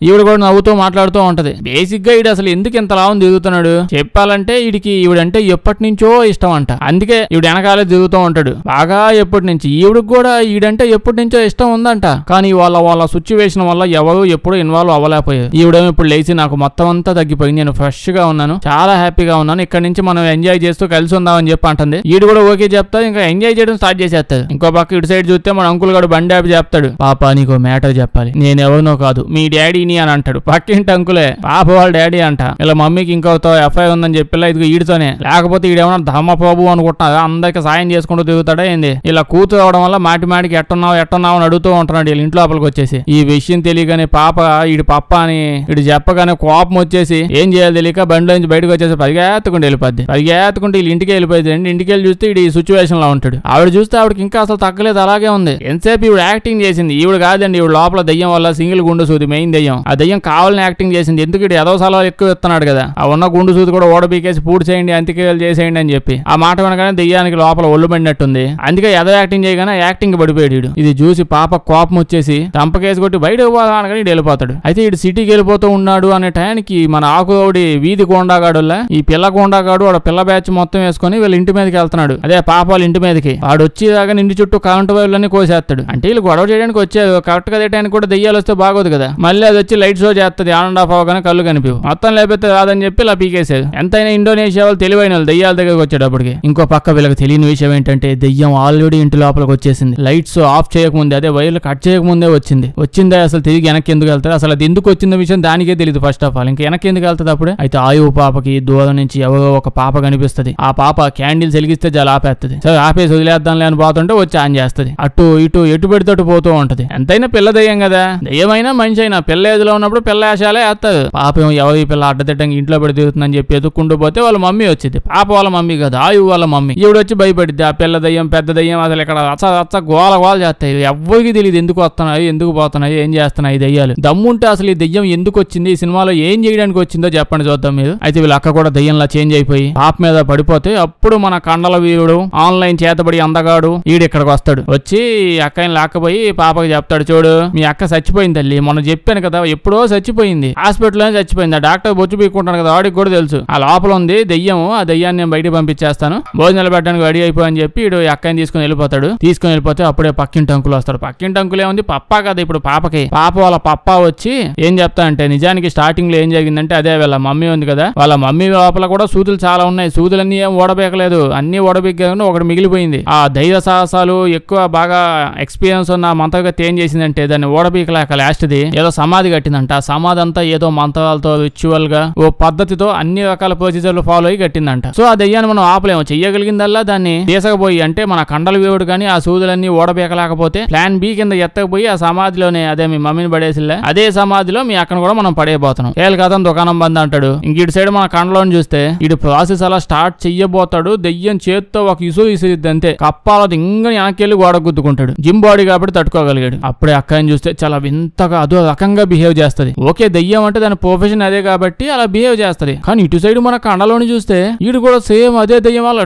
ఈవిడ కూడా నవ్వుతూ మాట్లాడుతూ ఉంటది. బేసిక్ గా ఈడు అసలు ఎందుకు ఇంత లాభం తిరుగుతున్నాడు చెప్పాలంటే, ఈడికి ఈవిడంటే ఎప్పటి నుంచో ఇష్టం అంట, అందుకే ఈవిడ వెనకాలే తిరుగుతూ ఉంటాడు బాగా ఎప్పటి నుంచి. ఈవిడికి కూడా ఈడంటే ఎప్పటి నుంచో ఇష్టం ఉందంట, కానీ వాళ్ళ సిచ్యువేషన్ వల్ల ఎవరు ఎప్పుడు ఇన్వాల్వ్ అవ్వలేకపోయారు. ఈవిడేమో ఇప్పుడు లేచి నాకు మొత్తం అంతా తగ్గిపోయింది, నేను ఫ్రెష్ గా ఉన్నాను, చాలా హ్యాపీగా ఉన్నాను, ఇక్కడ నుంచి మనం ఎంజాయ్ చేస్తూ కలిసి ఉందామని చెప్పి అంటుంది. ఈడు కూడా ఓకే చెప్తా, ఇంకా ఎంజాయ్ చేయడం స్టార్ట్ చేసేస్తాడు. ఇంకో పక్క ఇటు సైడ్ చూస్తే మన అంకుల్ గారు బండి ఆపి చెప్తాడు, పాప నీకు మ్యాటర్ చెప్పాలి, నేను ఎవరినో కాదు మీ డాడీ అని అంటాడు. పక్కింటి అంకులే పాప వాళ్ళ డాడీ అంట. ఇలా మమ్మీకి ఇంకోతో ఎఫ్ఐఆర్ ఉందని చెప్పి ఇదిగో ఈడితోనే, లేకపోతే ఈడేమన్నా ధర్మప్రభు అనుకుంటున్నా అందరికి సాయం చేసుకుంటూ తిరుగుతాడా ఏంది. ఇలా కూతురు అవడం వల్ల మాటికి ఎట్టున్నావు అని అడుగుతూ ఉంటున్నాడు వీళ్ళ ఇంట్లో లోపలికి వచ్చేసి. ఈ విషయం తెలియగానే పాప ఈడి పప్ప అని ఇటు చెప్పగానే కోపం వచ్చేసి ఏం చేయాలి తెలియక బండిలో నుంచి బయటకు వచ్చేసి పరిగెత్తుకుంటూ వెళ్ళిపోద్ది. పరిగెత్తుకుంటూ వీళ్ళు ఇంటికి వెళ్ళిపోయింది. ఇంటికి వెళ్ళి చూస్తే ఈ సిచ్యువేషన్ లో ఉంటాడు. ఆవిడ చూస్తే ఆవిడకి ఇంకా అసలు తగ్గలేదు, అలాగే ఉంది. ఎంతసేపు ఈవిడ యాక్టింగ్ చేసింది, ఈవిడ కాదండి, ఈవిడ లోపల దయ్యం వల్ల సింగిల్ గుండు సూది మెయిన్ దయ్యం ఆ దయ్యం కావాలని యాక్టింగ్ చేసింది. ఎందుకు ఇటు ఏదో సలహాలు ఎక్కువ ఇస్తున్నాడు కదా, ఆ ఉన్న గుండు సూది కూడా ఓడబీకేసి పూర్తి చేయండి, అంతికేయాలు చేసేయండి అని చెప్పి ఆ మాట వినగానే దెయ్యానికి లోపల ఒళ్ళు పడినట్టుంది. అందుకే ఏదో యాక్టింగ్ చేయగానే యాక్టింగ్ పడిపోయాడు. ఇది చూసి పాప కోపం వచ్చేసి తంపకేసి కొట్టి బయటకు పోదా అనగానే ఇటు వెళ్ళిపోతాడు. అయితే ఇటు సిటీకి వెళ్ళిపోతూ ఉన్నాడు అనే టైంకి మన ఆకుడి వీధి గోండాగాడుల్లా ఈ పిల్ల గోండాగాడు వాడు పిల్ల బ్యాచ్ మొత్తం వేసుకొని వీళ్ళ ఇంటి మీదకి వెళ్తున్నాడు. అదే పాప వాళ్ళ ఇంటి మీదకి వాడు వచ్చేదాకా ఇంటి చుట్టూ కరెంటు వైర్లన్నీ కోసేస్తాడు. అంటే వీళ్ళు గొడవ చేయడానికి వచ్చారు, కరెక్ట్ గా టైంకి కూడా దెయ్యాలు వస్తే బాగోదు కదా. మళ్ళీ అది వచ్చి లైట్ షో చేస్తుంది, ఆన్ అండ్ ఆఫ్ అవగానే కళ్ళు కనిపివు, మొత్తం లేకపోతే రాదని చెప్పి ఇలా పీకేసారు. ఎంతైనా ఇండోనేషియా వాళ్ళు తెలివైన వాళ్ళు దెయ్యాల దగ్గరకు వచ్చేటప్పటికి. ఇంకో పక్క వీళ్ళకి తెలియని విషయం ఏంటంటే దెయ్యం ఆల్రెడీ ఇంటి లోపలికి వచ్చేసింది. లైట్స్ ఆఫ్ చేయకముందే అదే వైర్లు కట్ చేయకముందే వచ్చిందే. అసలు తిరిగి వెనక్కి ఎందుకు వెళ్తారు, అసలు అది ఎందుకు వచ్చిన విషయం దానికే తెలియదు ఫస్ట్ ఆఫ్ ఆల్. ఇంకా వెనక్కి ఎందుకు వెళ్తుంది అప్పుడే. అయితే ఆయువు పాపకి దూరం నుంచి ఎవరో ఒక పాప కనిపిస్తుంది. ఆ పాప క్యాండిల్స్ వెలిగిస్తే చాలా ఆపేస్తుంది. సరే ఆపేసి వదిలేద్దాంలే అని పోతుంటే వచ్చి ఆన్ చేస్తుంది. అటు ఇటు ఎటు పెడితోటి పోతూ ఉంటది. ఎంతైనా పిల్ల దయ్యం కదా, దయ్యమైనా మనిషి అయినా పిల్ల ఏదిలో ఉన్నప్పుడు పిల్ల వేషాలే వేస్తారు. పాప ఏమో ఎవరి పిల్ల అడ్డదిడ్డంగా ఇంట్లో పెడి తిరుగుతుందని చెప్పి ఎదుక్కుంటూ పోతే వాళ్ళ మమ్మీ వచ్చింది. పాప వాళ్ళ మమ్మీ కదా, ఆయువు వాళ్ళ మమ్మీ. ఈవిడ వచ్చి భయపడిద్ది. ఆ పిల్ల దయ్యం పెద్ద దయ్యం అసలు ఇక్కడ రచ్చ గోల చేస్తాయి. ఎవరికి తెలియదు ఎందుకు వస్తున్నాయి, ఎందుకు పోతున్నాయి, ఏం చేస్తున్నాయి దయ్యాలు. దమ్ముంటే అసలు ఈ దయ్యం ఎందుకు వచ్చింది, ఈ సినిమాలో ఏం చేయడానికి వచ్చిందో చెప్పండి చూద్దాం మీరు. అయితే వీళ్ళ అక్క కూడా దయ్యంలా చేంజ్ అయిపోయి పాప మీద పడిపోతే అప్పుడు మన కండల వీరుడు ఆన్లైన్ చేతబడి అందగాడు ఈడు ఇక్కడికి వస్తాడు. వచ్చి అక్కని లాక్కపోయి పాపకి చెప్తాడు, చూడు మీ అక్క చచ్చిపోయింది తల్లి, మొన్న చెప్పాను కదా ఎప్పుడో చచ్చిపోయింది, హాస్పిటల్లోనే చచ్చిపోయింది. ఆ డాక్టర్ బొచ్చు పీక్కుంటాను కదా వాడికి కూడా తెలుసు ఆ లోపల ఉంది దెయ్యం, ఆ దెయ్యాన్ని నేను బయటికి పంపించేస్తాను, భోజనాలు పెట్టడానికి రెడీ అయిపోయని చెప్పి ఇడు అక్కని తీసుకుని వెళ్ళిపోతాడు. తీసుకుని వెళ్ళిపోతే అప్పుడే పక్కింటి అంకులు వస్తాడు. పక్కింటి అంకులు ఏముంది పప్పా కదా ఇప్పుడు పాపకి. పాప వాళ్ళ పప్పా వచ్చి ఏం చెప్తా అంటే నిజానికి స్టార్టింగ్ లో ఏం జరిగిందంటే అదే వాళ్ళ మమ్మీ ఉంది కదా, వాళ్ళ మమ్మీ లోపల కూడా సూదులు చాలా ఉన్నాయి. సూదులన్నీ ఏం ఓడబేకలేదు, అన్ని ఓడబెక్కాను, ఒకటి మిగిలిపోయింది. ఆ ధైర్య సాహసాలు ఎక్కువ బాగా ఎక్స్పీరియన్స్ ఉన్న మంత్రగతి ఏం చేసిందంటే దాన్ని ఓడబీకలేక లాస్ట్ది ఏదో సమాధి కట్టిందంట. ఆ సమాధి అంతా ఏదో మంత్రాలతో రిచువల్ గా ఓ పద్ధతితో అన్ని రకాల ప్రొసీజర్లు ఫాలో అయ్యి కట్టిందంట. సో ఆ దయ్యాన్ని మనం ఆపలేము, చెయ్యగలిగిందల్లా దాన్ని తీసకపోయి అంటే మన కండల వేవుడు కానీ ఆ సూదులన్నీ ఓడబేకలేకపోతే ప్లాన్ బి కింద ఎత్తకపోయి ఆ సమాధిలోనే అదే మీ మమ్మీని పడేసిలే అదే సమాధిలో మీ అక్కను కూడా మనం పడేయబోతున్నాం. ఏళ్ళ కథం దుకాణం బంద్ అంటాడు. ఇంక ఇటు సైడ్ మన కండలోని చూస్తే ఇటు ప్రాసెస్ అలా స్టార్ట్ చెయ్యబోతాడు. దెయ్యం చేత్తో ఒక ఇసిరిద్ది అంతే, కప్పాలది ఇంకా వెనకెళ్ళి గోడ గుద్దుకుంటాడు. జిమ్ బాడీ కాబట్టి తట్టుకోగలిగాడు. అప్పుడే అక్కని చూస్తే చాలా వింతగా అదో రకంగా బిహేవ్ చేస్తది. ఓకే దెయ్యం అంటే దాని ప్రొఫెషన్ అదే కాబట్టి అలా బిహేవ్ చేస్తది. కానీ ఇటు సైడ్ మన కండలోని చూస్తే వీడు కూడా సేమ్ అదే దెయ్యం వాళ్ళు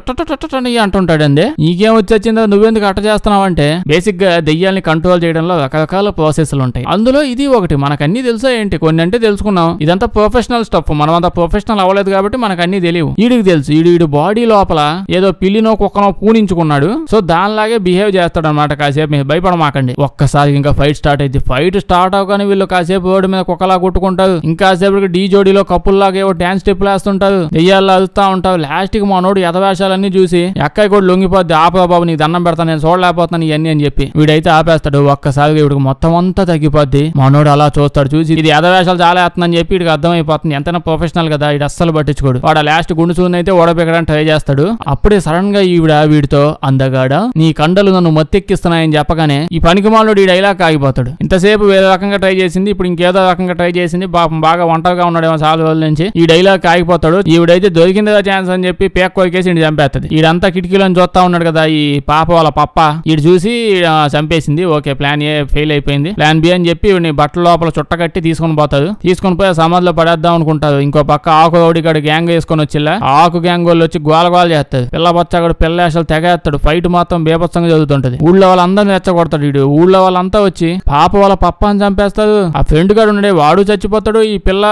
అంటుంటాడు. అందే నీకేం వచ్చిందో నువ్వెందుకు అట్ట చేస్తున్నావు అంటే బేసిక్ గా దెయ్యాన్ని కంట్రోల్ చేయడంలో రకరకాల ప్రాసెస్లు ఉంటాయి. అందులో ఇది ఒకటి. మనకు అన్ని తెలుసా ఏంటి, కొన్ని అంటే తెలుసుకున్నాం. ఇదంతా ప్రొఫెషనల్ స్టఫ్, మనం అంతా ప్రొఫెషనల్ అవ్వలేదు కాబట్టి మనకు అన్ని తెలియవు. వీడికి తెలుసు. వీడు బాడీ లోపల ఏదో పిల్లినో కుక్కనో పూనించుకున్నాడు. సో దానిలాగే బిహేవ్ చేస్తాడు అనమాట. కాసేపు మీరు భయపడమాకండి. ఒక్కసారి ఇంకా ఫైట్ స్టార్ట్ అయింది. ఫైట్ స్టార్ట్ అవగానే వీళ్ళు కాసేపు రోడ్డు మీద కుక్కలా కొట్టుకుంటారు. ఇంకాసేపు డీ జోడీలో కప్పుల్లాగా ఏవో డాన్స్ స్టెప్లు వేస్తుంటారు, దెయ్యాల్లో అదుతా ఉంటారు. లాస్ట్ కి మనోడు యథవేషాలన్నీ చూసి అక్కయ్య కూడా లొంగిపోద్ది. ఆపా బాబు నీకు దండం పెడతాను, నేను చూడలేకపోతాను ఇవన్నీ అని చెప్పి వీడైతే ఆపేస్తాడు. ఒక్కసారి వీడికి మొత్తం అంతా తగ్గిపోద్ది. మనోడు అలా చూస్తాడు. చూసి ఇది యథవేషాలు చాలా వేస్తుందని చెప్పి వీడికి అర్థమైపోతుంది. ఎంతైనా ప్రొఫెషనల్ కదా, వీడు అస్సలు పట్టించుకోడు. వాడు లాస్ట్ గుండు సూన్ అయితే ఓడపెక్కడానికి ట్రై చేస్తాడు. అప్పుడే సడన్ గా వీడితో అందగాడా నీ కండలు నన్ను మత్తెక్కిస్తున్నాయని చెప్పగానే ఈ పనికిమాలుడు ఈ డైలాగ్ ఆగిపోతాడు. ఇంతసేపు వేరే రకంగా ట్రై చేసింది, ఇప్పుడు ఇంకేదో రకంగా ట్రై చేసింది. పాపం బాగా ఒంటరిగా ఉన్నాడేమో చాలా రోజుల నుంచి. ఈ డైలాగ్ ఆగిపోతాడు. ఈవిడైతే దొరికిందా ఛాన్స్ అని చెప్పి పేక్ కొరికేసి ఇంటి చంపేస్తుంది. ఈడంతా కిటికీలను చూస్తా ఉన్నాడు కదా ఈ పాప వాళ్ళ పప్ప. ఈడు చూసి చంపేసింది. ఓకే ప్లాన్ ఏ ఫెయిల్ అయిపోయింది. ప్లాన్ బి అని చెప్పి వీడిని బట్టల లోపల చుట్టకట్టి తీసుకొని పోతాడు. తీసుకొని పోయి సమాధిలో పడేద్దాం అనుకుంటారు. ఇంకో పక్క ఆకు రౌడీగాడు గ్యాంగ్ వేసుకొని వచ్చిలా ఆకు గ్యాంగ్ వాళ్ళు వచ్చి గోల చేస్తారు. పిల్ల బచ్చాడు పిల్ల అసలు తెగేస్తాడు. ఫైట్ మాత్రం బేపత్సంగా జరుగుతుంటది. ఊళ్ళో వాళ్ళందరినీ రెచ్చగొడతాడు వీడు. ఊళ్ళో వాళ్ళంతా వచ్చి పాప వాళ్ళ పప్పని చంపేస్తాడు. ఆ ఫ్రెండ్ గాడు ఉండే వాడు చచ్చిపోతాడు. ఈ పిల్ల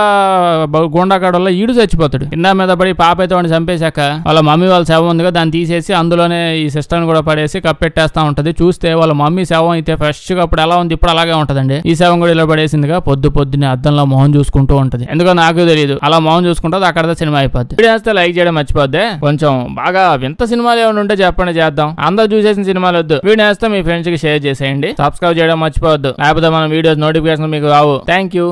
గుండాగాడు వల్ల ఈడు చచ్చిపోతాడు. కింద మీద పడి పాప అయితే వాడిని చంపేశాక వాళ్ళ మమ్మీ వాళ్ళ శవం ఉందిగా దాన్ని తీసేసి అందులోనే ఈ సిస్టర్ని కూడా పడేసి కప్పెట్టేస్తా ఉంటది. చూస్తే వాళ్ళ మమ్మీ శవం అయితే ఫ్రెష్ గా అప్పుడు ఎలా ఉంది ఇప్పుడు అలాగే ఉంటదండి. ఈ శవం కూడా ఇలా పడేసిందిగా పొద్దున్నే అద్దంలో మొహం చూసుకుంటూ ఉంటది. ఎందుకో నాకు తెలియదు. అలా మొహం చూసుకుంటుంది. అక్కడ సినిమా అయిపోద్ది. వీడియో వేస్తే లైక్ చేయడం మర్చిపోద్ది. కొంచెం బాగా వింత సినిమాలు ఏమైనా ఉంటే చెప్పండి చేద్దాం. అందరూ చూసేసిన సినిమాలు వద్దు. వీడియో వేస్తే మీ ఫ్రెండ్స్ కి షేర్ చేసేయండి. సబ్స్క్రైబ్ చేయడం మర్చిపోవద్దు. లేకపోతే మన వీడియోస్ నోటిఫికేషన్ మీకు రావు. Thank you.